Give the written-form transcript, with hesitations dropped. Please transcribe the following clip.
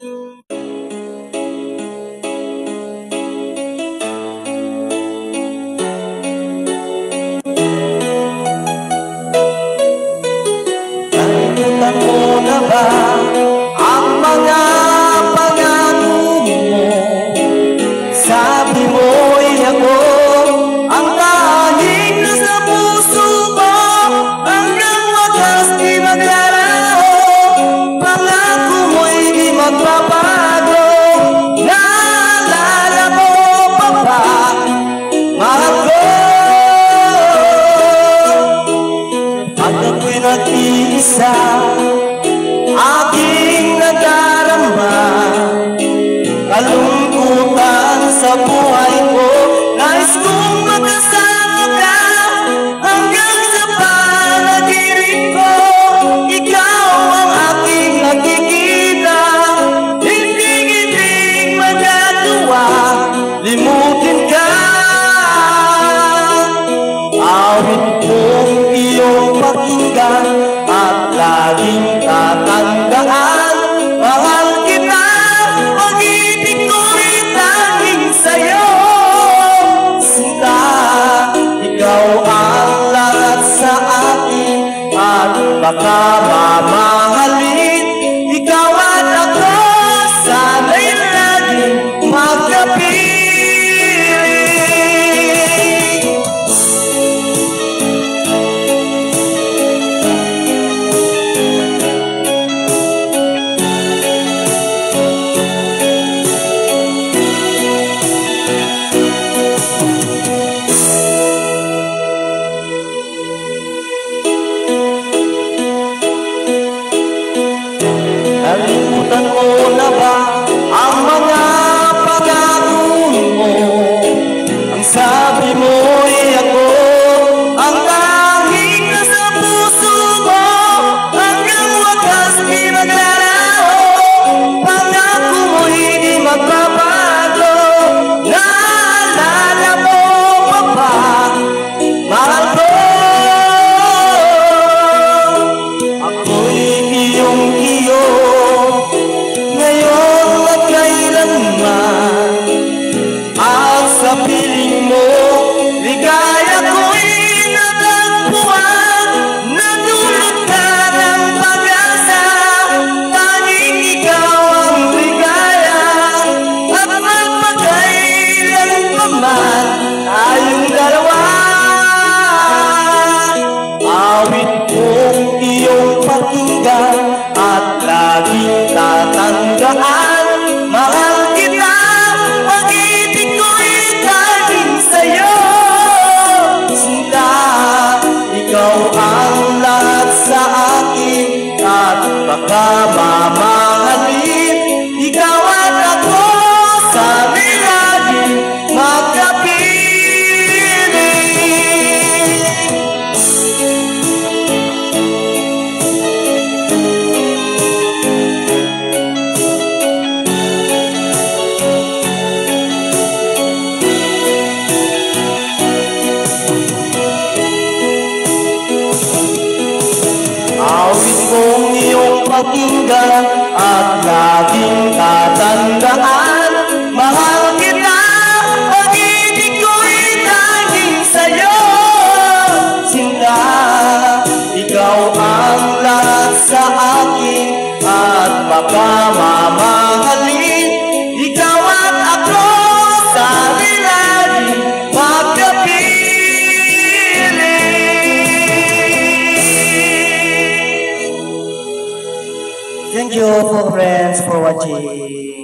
Nakalimutan mo na ba ang mga pangako mo? Sabi mo'y ako ang tanging nasa puso mo, hanggang wakas di maglalaho. Pangako mo'y di magbabago. Naalala mo pa ba, mahal ko? Pag ako'y nag-iisa, aking nadarama kalungkutan sa buhay ko. Nais kong magkasama ka hanggang sa panaginip ko. Ikaw ang aking nakikita, hindi magagawa limutin ka. Awit kong iyong pakinggan at laging tatandaan, mahal kita, pag-ibig ko'y tanging sa'yo. Sinta, ikaw ang lahat sa akin at baka mamahalin. Ikaw at ako, sana'y laging magkapiling. Nakalimutan mo na ba ang mga pangako mo? Ang sabi mo'y ako ang tanging nasa puso mo, hanggang wakas di maglalaho. Pangako mo'y di magbabago. Naalala mo pa ba, mahal ko? Ako'y iyong-iyo ngayon at kailanman, at sa piling mo ligaya ko'y natagpuan. Natulog ka ng pag-asa, tanging ikaw ang ligaya, at magpakailan pa man tayong dalawa. Awit kong iyong pakinggan at laging tatandaan, mahal kita, pag-ibig ko'y tanging sa'yo. Sinta, ikaw ang lahat sa akin at baka mamahalin. Ikaw at ako, sana'y laging magkapiling. Awit kong iyong pakinggan at laging tatandaan, mahal kita, pag-ibig ko'y tanging sa'yo. Sinta, ikaw ang lahat sa akin at baka mamahalin. Ikaw at ako, sana'y laging magkapiling. Thank you, friends, for watching.